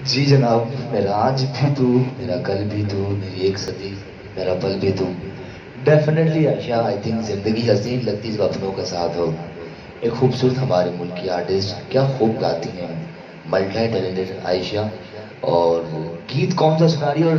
जी जनाब, मेरा आज भी तू, मेरा कल भी तू, मेरी एक सदी, मेरा पल भी तू। डेफिनेटली आयशा, आई थिंक जिंदगी हसीन लगती जब अपनों के साथ हो। एक खूबसूरत हमारे मुल्क की आर्टिस्ट क्या खूब गाती हैं, मल्टी टैलेंटेड आयशा। और वो गीत कौन सा सुना रही है और